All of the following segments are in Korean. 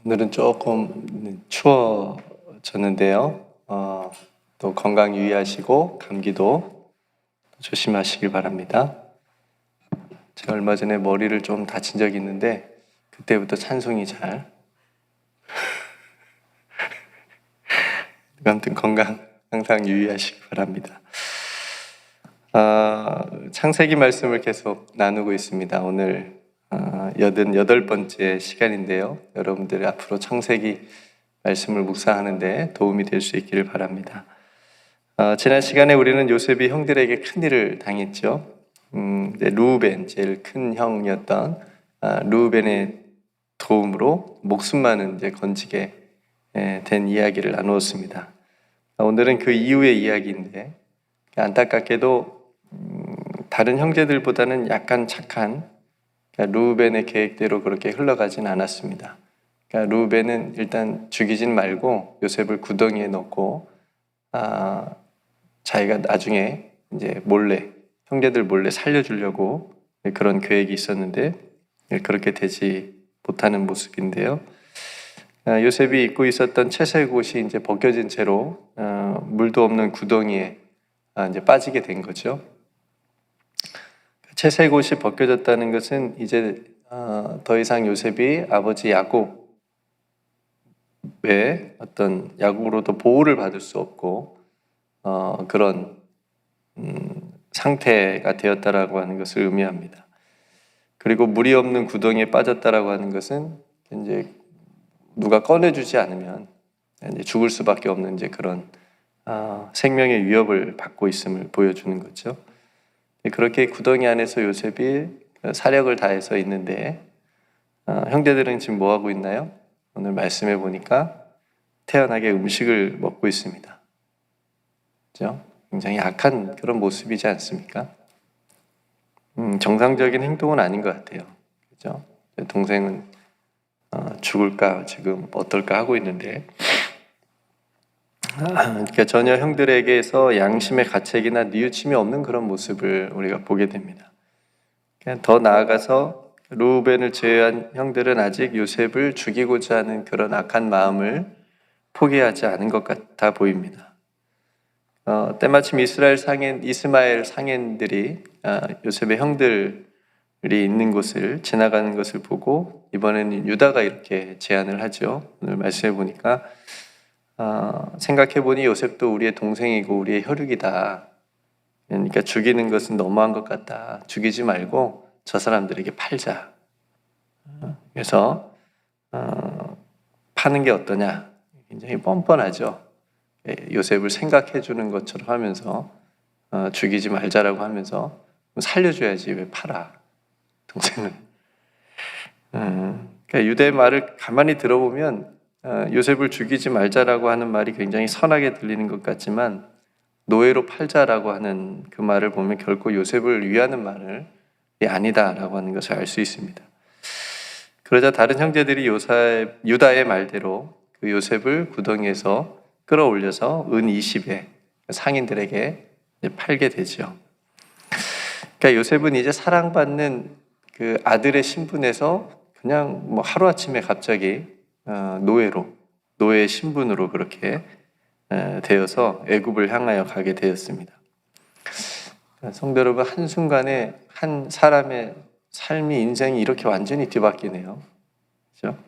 오늘은 조금 추워졌는데요. 또 건강 유의하시고 감기도 조심하시길 바랍니다. 제가 얼마 전에 머리를 좀 다친 적이 있는데 그때부터 찬송이 잘 아무튼 건강 항상 유의하시기 바랍니다. 창세기 말씀을 계속 나누고 있습니다. 오늘 88번째 시간인데요. 여러분들이 앞으로 창세기 말씀을 묵상하는데 도움이 될 수 있기를 바랍니다. 지난 시간에 우리는 요셉이 형들에게 큰일을 당했죠. 르우벤, 제일 큰 형이었던 르우벤의 도움으로 목숨만은 이제 건지게 된 이야기를 나누었습니다. 오늘은 그 이후의 이야기인데 안타깝게도 다른 형제들보다는 약간 착한 르우벤의 계획대로 그렇게 흘러가진 않았습니다. 르우벤은 일단 죽이진 말고 요셉을 구덩이에 넣고 자기가 나중에 이제 몰래 형제들 몰래 살려주려고 그런 계획이 있었는데 그렇게 되지 못하는 모습인데요. 요셉이 입고 있었던 채색 옷이 이제 벗겨진 채로 물도 없는 구덩이에 이제 빠지게 된 거죠. 채색 옷이 벗겨졌다는 것은 이제 더 이상 요셉이 아버지 야곱의 어떤 야곱으로도 보호를 받을 수 없고 그런 상태가 되었다라고 하는 것을 의미합니다. 그리고 물이 없는 구덩이에 빠졌다라고 하는 것은 이제 누가 꺼내주지 않으면 이제 죽을 수밖에 없는 이제 그런 생명의 위협을 받고 있음을 보여주는 거죠. 그렇게 구덩이 안에서 요셉이 사력을 다해서 있는데 형제들은 지금 뭐 하고 있나요? 오늘 말씀해 보니까 태연하게 음식을 먹고 있습니다. 그렇죠? 굉장히 악한 그런 모습이지 않습니까? 정상적인 행동은 아닌 것 같아요. 그렇죠? 동생은 죽을까 지금 어떨까 하고 있는데 그러니까 전혀 형들에게서 양심의 가책이나 뉘우침이 없는 그런 모습을 우리가 보게 됩니다. 더 나아가서 르우벤을 제외한 형들은 아직 요셉을 죽이고자 하는 그런 악한 마음을 포기하지 않은 것 같아 보입니다. 때마침 이스마엘 상인들이 요셉의 형들이 있는 곳을 지나가는 것을 보고 이번에는 유다가 이렇게 제안을 하죠. 오늘 말씀해 보니까 생각해보니 요셉도 우리의 동생이고 우리의 혈육이다. 그러니까 죽이는 것은 너무한 것 같다. 죽이지 말고 저 사람들에게 팔자. 그래서 파는 게 어떠냐. 굉장히 뻔뻔하죠. 요셉을 생각해 주는 것처럼 하면서 죽이지 말자라고 하면서 살려줘야지 왜 팔아 동생을. 그러니까 유대의 말을 가만히 들어보면 요셉을 죽이지 말자라고 하는 말이 굉장히 선하게 들리는 것 같지만 노예로 팔자라고 하는 그 말을 보면 결코 요셉을 위하는 말을 아니다라고 하는 것을 알 수 있습니다. 그러자 다른 형제들이 유다의 말대로 그 요셉을 구덩이에서 끌어올려서 은 20에 상인들에게 팔게 되죠. 그러니까 요셉은 이제 사랑받는 그 아들의 신분에서 그냥 뭐 하루아침에 갑자기 노예의 신분으로 그렇게 되어서 애굽을 향하여 가게 되었습니다. 성도 여러분, 한순간에 한 사람의 삶이 인생이 이렇게 완전히 뒤바뀌네요. 그렇죠?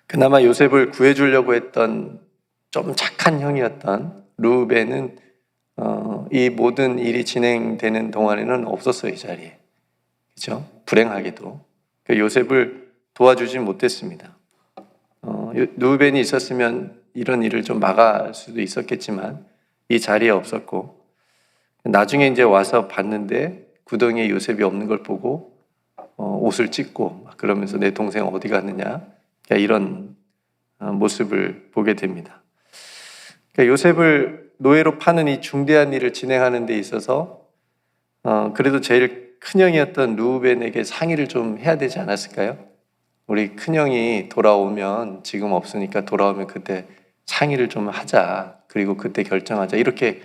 그나마 요셉을 구해주려고 했던 좀 착한 형이었던 르우벤은 이 모든 일이 진행되는 동안에는 없었어요, 이 자리에. 그렇죠? 불행하게도 요셉을 도와주진 못했습니다. 르우벤이 있었으면 이런 일을 좀 막을 수도 있었겠지만 이 자리에 없었고 나중에 이제 와서 봤는데 구덩이에 요셉이 없는 걸 보고 옷을 찢고 그러면서 내 동생 어디 갔느냐 이런 모습을 보게 됩니다. 그러니까 요셉을 노예로 파는 이 중대한 일을 진행하는 데 있어서 그래도 제일 큰형이었던 르우벤에게 상의를 좀 해야 되지 않았을까요? 우리 큰형이 돌아오면 지금 없으니까 돌아오면 그때 상의를 좀 하자. 그리고 그때 결정하자. 이렇게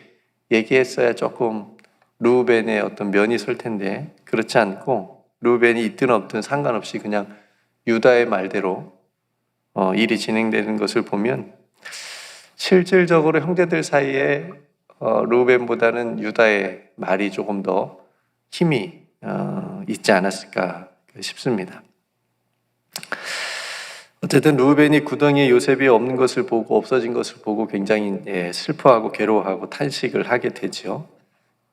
얘기했어야 조금 르우벤의 어떤 면이 설 텐데 그렇지 않고 르우벤이 있든 없든 상관없이 그냥 유다의 말대로 일이 진행되는 것을 보면 실질적으로 형제들 사이에 루벤보다는 유다의 말이 조금 더 힘이 있지 않았을까 싶습니다. 어쨌든 루벤이 구덩이에 요셉이 없는 것을 보고 없어진 것을 보고 굉장히 슬퍼하고 괴로워하고 탄식을 하게 되죠.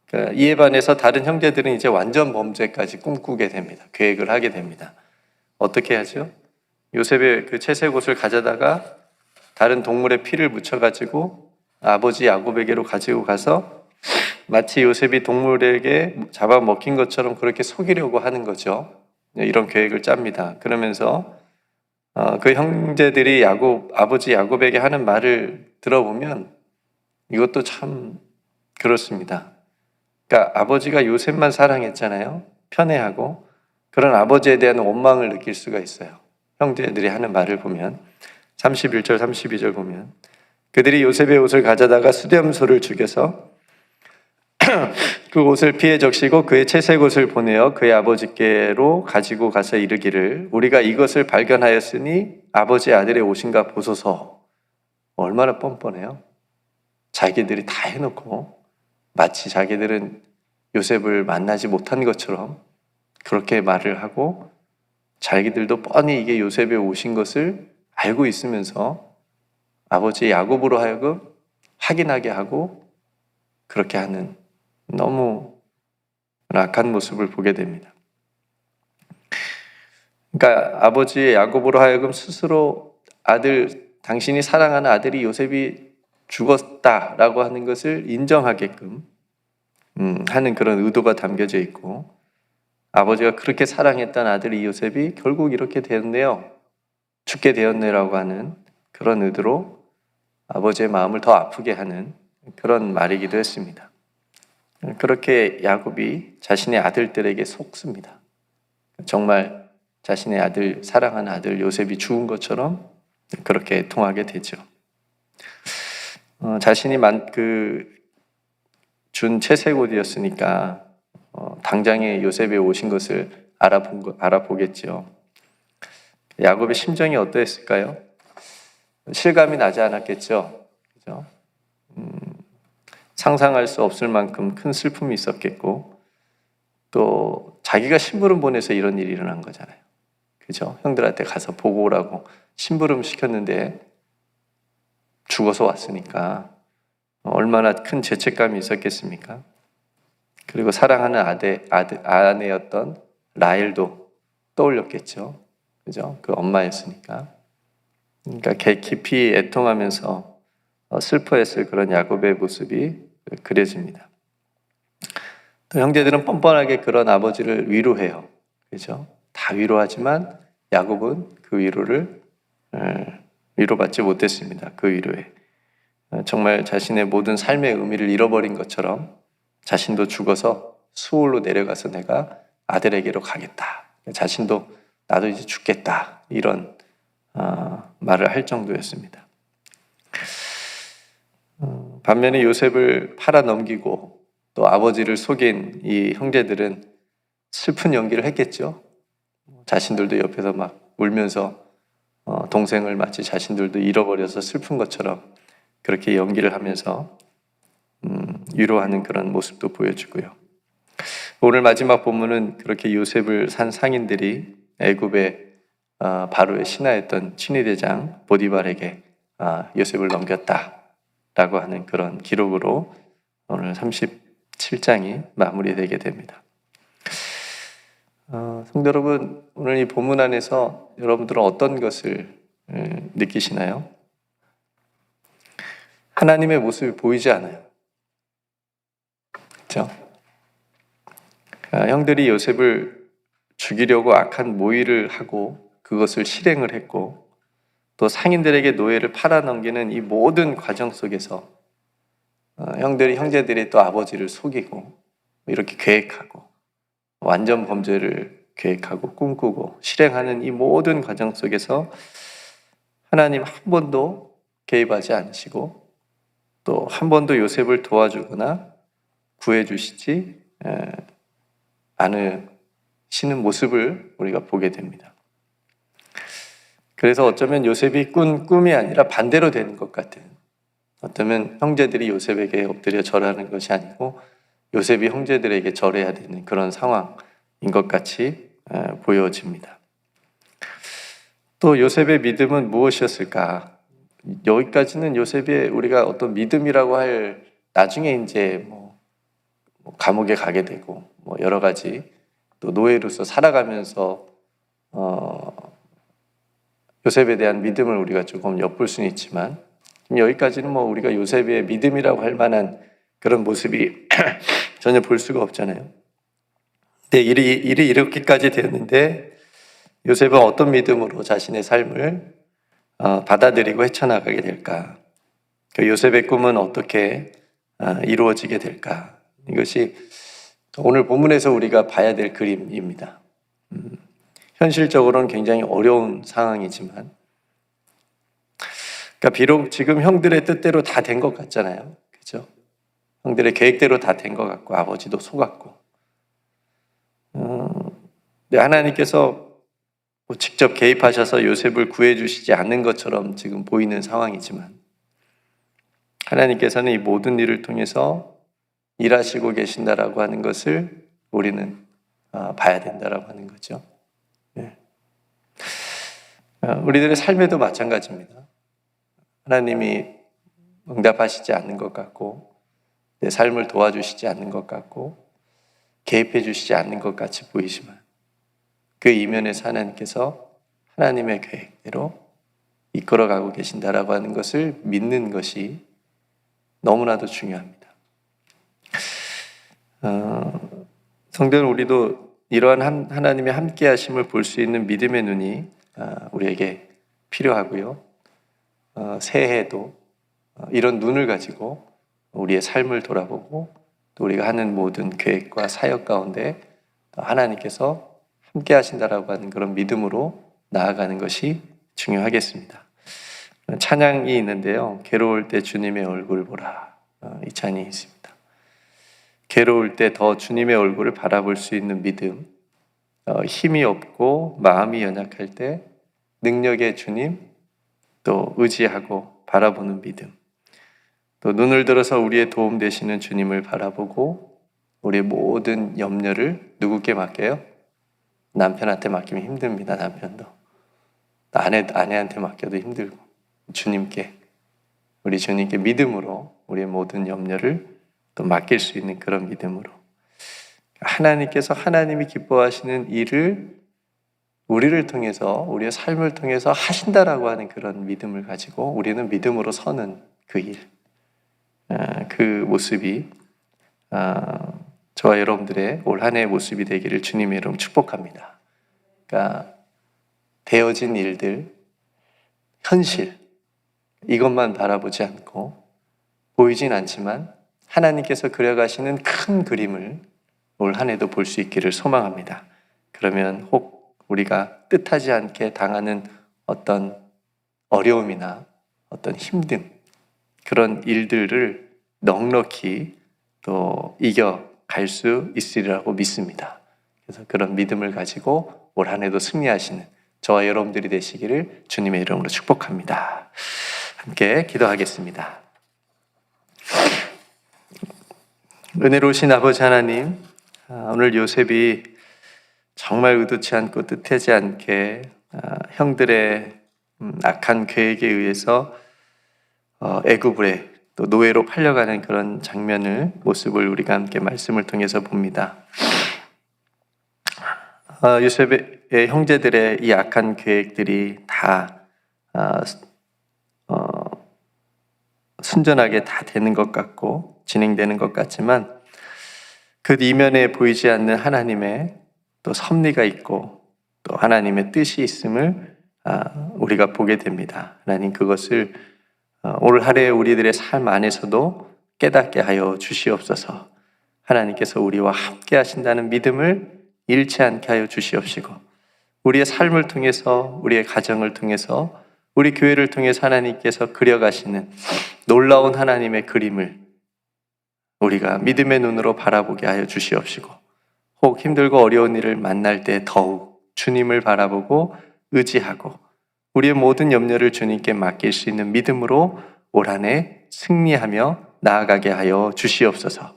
그러니까 이에 반해서 다른 형제들은 이제 완전 범죄까지 꿈꾸게 됩니다. 계획을 하게 됩니다. 어떻게 하죠? 요셉의 그 채색 옷을 가져다가 다른 동물의 피를 묻혀가지고 아버지 야곱에게로 가지고 가서 마치 요셉이 동물에게 잡아먹힌 것처럼 그렇게 속이려고 하는 거죠. 이런 계획을 짭니다. 그러면서 그 형제들이 아버지 야곱에게 하는 말을 들어보면 이것도 참 그렇습니다. 그러니까 아버지가 요셉만 사랑했잖아요. 편애하고 그런 아버지에 대한 원망을 느낄 수가 있어요. 형제들이 하는 말을 보면 31절 32절 보면 그들이 요셉의 옷을 가져다가 수렴소를 죽여서 그 옷을 피해 적시고 그의 채색 옷을 보내어 그의 아버지께로 가지고 가서 이르기를 우리가 이것을 발견하였으니 아버지의 아들의 옷인가 보소서. 얼마나 뻔뻔해요. 자기들이 다 해놓고 마치 자기들은 요셉을 만나지 못한 것처럼 그렇게 말을 하고 자기들도 뻔히 이게 요셉의 옷인 것을 알고 있으면서 아버지 야곱으로 하여금 확인하게 하고 그렇게 하는 너무 악한 모습을 보게 됩니다. 그러니까 아버지 야곱으로 하여금 스스로 당신이 사랑하는 아들이 요셉이 죽었다라고 하는 것을 인정하게끔 하는 그런 의도가 담겨져 있고 아버지가 그렇게 사랑했던 아들이 요셉이 결국 이렇게 되었네요. 죽게 되었네라고 하는 그런 의도로 아버지의 마음을 더 아프게 하는 그런 말이기도 했습니다. 그렇게 야곱이 자신의 아들들에게 속습니다. 정말 자신의 아들, 사랑하는 아들 요셉이 죽은 것처럼 그렇게 통하게 되죠. 자신이 준 채색 옷이었으니까 당장에 요셉이 오신 것을 알아보겠죠. 야곱의 심정이 어떠했을까요? 실감이 나지 않았겠죠. 그죠? 상상할 수 없을 만큼 큰 슬픔이 있었겠고 또 자기가 심부름 보내서 이런 일이 일어난 거잖아요. 그죠? 형들한테 가서 보고 오라고 심부름 시켰는데 죽어서 왔으니까 얼마나 큰 죄책감이 있었겠습니까? 그리고 사랑하는 아내였던 라헬도 떠올렸겠죠. 그죠? 그 엄마였으니까. 그러니까 깊이 애통하면서 슬퍼했을 그런 야곱의 모습이 그려집니다. 또 형제들은 뻔뻔하게 그런 아버지를 위로해요. 그죠? 다 위로하지만 야곱은 그 위로를 위로받지 못했습니다. 그 위로에. 정말 자신의 모든 삶의 의미를 잃어버린 것처럼 자신도 죽어서 수올로 내려가서 내가 아들에게로 가겠다. 자신도 나도 이제 죽겠다. 이런 말을 할 정도였습니다. 반면에 요셉을 팔아 넘기고 또 아버지를 속인 이 형제들은 슬픈 연기를 했겠죠. 자신들도 옆에서 막 울면서 동생을 마치 자신들도 잃어버려서 슬픈 것처럼 그렇게 연기를 하면서 위로하는 그런 모습도 보여주고요. 오늘 마지막 본문은 그렇게 요셉을 산 상인들이 애굽의 바로의 신하였던 친위대장 보디발에게 요셉을 넘겼다라고 하는 그런 기록으로 오늘 37장이 마무리되게 됩니다. 성도 여러분, 오늘 이 본문 안에서 여러분들은 어떤 것을 느끼시나요? 하나님의 모습이 보이지 않아요. 그렇죠? 형들이 요셉을 죽이려고 악한 모의를 하고 그것을 실행을 했고 또 상인들에게 노예를 팔아넘기는 이 모든 과정 속에서 형제들이 또 아버지를 속이고 이렇게 계획하고 완전 범죄를 계획하고 꿈꾸고 실행하는 이 모든 과정 속에서 하나님 한 번도 개입하지 않으시고 또 한 번도 요셉을 도와주거나 구해주시지 않으시는 모습을 우리가 보게 됩니다. 그래서 어쩌면 요셉이 꾼 꿈이 아니라 반대로 되는 것 같은, 어쩌면 형제들이 요셉에게 엎드려 절하는 것이 아니고 요셉이 형제들에게 절해야 되는 그런 상황인 것 같이 보여집니다. 또 요셉의 믿음은 무엇이었을까? 여기까지는 요셉의 우리가 어떤 믿음이라고 할, 나중에 이제 감옥에 가게 되고 여러 가지 또 노예로서 살아가면서 요셉에 대한 믿음을 우리가 조금 엿볼 수는 있지만, 여기까지는 우리가 요셉의 믿음이라고 할 만한 그런 모습이 전혀 볼 수가 없잖아요. 근데 일이 이렇게까지 되었는데 요셉은 어떤 믿음으로 자신의 삶을 받아들이고 헤쳐나가게 될까? 그 요셉의 꿈은 어떻게 이루어지게 될까? 이것이 오늘 본문에서 우리가 봐야 될 그림입니다. 현실적으로는 굉장히 어려운 상황이지만, 그러니까 비록 지금 형들의 뜻대로 다 된 것 같잖아요. 그죠? 형들의 계획대로 다 된 것 같고, 아버지도 속았고. 근데 하나님께서 직접 개입하셔서 요셉을 구해주시지 않는 것처럼 지금 보이는 상황이지만, 하나님께서는 이 모든 일을 통해서 일하시고 계신다라고 하는 것을 우리는 봐야 된다라고 하는 거죠. 네. 우리들의 삶에도 마찬가지입니다. 하나님이 응답하시지 않는 것 같고, 내 삶을 도와주시지 않는 것 같고, 개입해 주시지 않는 것 같이 보이지만, 그 이면에서 하나님께서 하나님의 계획대로 이끌어가고 계신다라고 하는 것을 믿는 것이 너무나도 중요합니다. 성도는 우리도 이러한 하나님의 함께 하심을 볼 수 있는 믿음의 눈이 우리에게 필요하고요. 새해에도 이런 눈을 가지고 우리의 삶을 돌아보고 또 우리가 하는 모든 계획과 사역 가운데 하나님께서 함께 하신다라고 하는 그런 믿음으로 나아가는 것이 중요하겠습니다. 찬양이 있는데요. 괴로울 때 주님의 얼굴 보라. 이 찬양이 있습니다. 괴로울 때 더 주님의 얼굴을 바라볼 수 있는 믿음, 힘이 없고 마음이 연약할 때 능력의 주님, 또 의지하고 바라보는 믿음, 또 눈을 들어서 우리의 도움 되시는 주님을 바라보고 우리의 모든 염려를 누구께 맡겨요? 남편한테 맡기면 힘듭니다. 남편도 아내한테 맡겨도 힘들고, 주님께, 우리 주님께 믿음으로 우리의 모든 염려를 또 맡길 수 있는 그런 믿음으로, 하나님께서 하나님이 기뻐하시는 일을 우리를 통해서, 우리의 삶을 통해서 하신다라고 하는 그런 믿음을 가지고 우리는 믿음으로 서는 그 일, 그 모습이 저와 여러분들의 올 한 해의 모습이 되기를 주님의 이름 축복합니다. 그러니까 되어진 일들, 현실, 이것만 바라보지 않고, 보이진 않지만 하나님께서 그려가시는 큰 그림을 올 한 해도 볼 수 있기를 소망합니다. 그러면 혹 우리가 뜻하지 않게 당하는 어떤 어려움이나 어떤 힘듦, 그런 일들을 넉넉히 또 이겨갈 수 있으리라고 믿습니다. 그래서 그런 믿음을 가지고 올 한 해도 승리하시는 저와 여러분들이 되시기를 주님의 이름으로 축복합니다. 함께 기도하겠습니다. 은혜로우신 아버지 하나님, 오늘 요셉이 정말 의도치 않고 뜻하지 않게 형들의 악한 계획에 의해서 애굽에 또 노예로 팔려가는 그런 장면을, 모습을 우리가 함께 말씀을 통해서 봅니다. 요셉의 형제들의 이 악한 계획들이 다 순전하게 다 되는 것 같고 진행되는 것 같지만, 그 이면에 보이지 않는 하나님의 또 섭리가 있고 또 하나님의 뜻이 있음을 우리가 보게 됩니다. 하나님, 그것을 올 한해 우리들의 삶 안에서도 깨닫게 하여 주시옵소서. 하나님께서 우리와 함께 하신다는 믿음을 잃지 않게 하여 주시옵시고, 우리의 삶을 통해서, 우리의 가정을 통해서, 우리 교회를 통해서 하나님께서 그려가시는 놀라운 하나님의 그림을 우리가 믿음의 눈으로 바라보게 하여 주시옵시고, 혹 힘들고 어려운 일을 만날 때 더욱 주님을 바라보고 의지하고 우리의 모든 염려를 주님께 맡길 수 있는 믿음으로 올 한 해 승리하며 나아가게 하여 주시옵소서.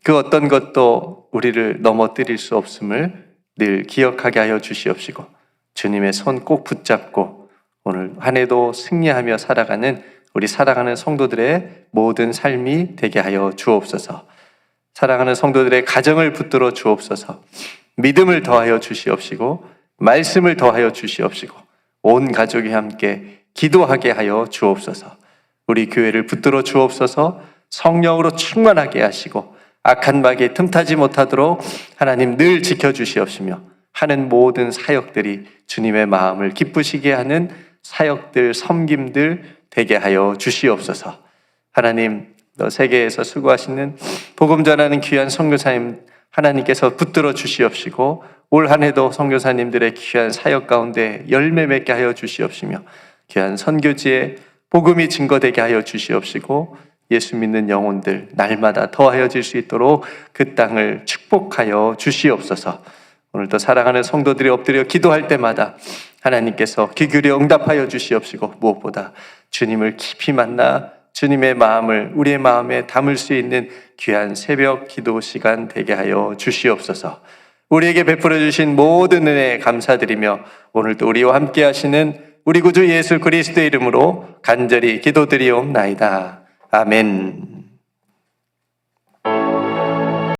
그 어떤 것도 우리를 넘어뜨릴 수 없음을 늘 기억하게 하여 주시옵시고 주님의 손 꼭 붙잡고 오늘 한 해도 승리하며 살아가는 우리 사랑하는 성도들의 모든 삶이 되게 하여 주옵소서. 사랑하는 성도들의 가정을 붙들어 주옵소서. 믿음을 더하여 주시옵시고 말씀을 더하여 주시옵시고 온 가족이 함께 기도하게 하여 주옵소서. 우리 교회를 붙들어 주옵소서. 성령으로 충만하게 하시고 악한 마귀에 틈타지 못하도록 하나님 늘 지켜주시옵시며 하는 모든 사역들이 주님의 마음을 기쁘시게 하는 사역들, 섬김들 되게 하여 주시옵소서. 하나님, 세계에서 수고하시는 복음 전하는 귀한 선교사님 하나님께서 붙들어 주시옵시고 올 한 해도 선교사님들의 귀한 사역 가운데 열매 맺게 하여 주시옵시며 귀한 선교지에 복음이 증거되게 하여 주시옵시고 예수 믿는 영혼들 날마다 더하여질 수 있도록 그 땅을 축복하여 주시옵소서. 오늘도 사랑하는 성도들이 엎드려 기도할 때마다 하나님께서 귀 기울여 응답하여 주시옵시고 무엇보다 주님을 깊이 만나 주님의 마음을 우리의 마음에 담을 수 있는 귀한 새벽 기도 시간 되게 하여 주시옵소서. 우리에게 베풀어 주신 모든 은혜 감사드리며 오늘도 우리와 함께 하시는 우리 구주 예수 그리스도의 이름으로 간절히 기도드리옵나이다. 아멘.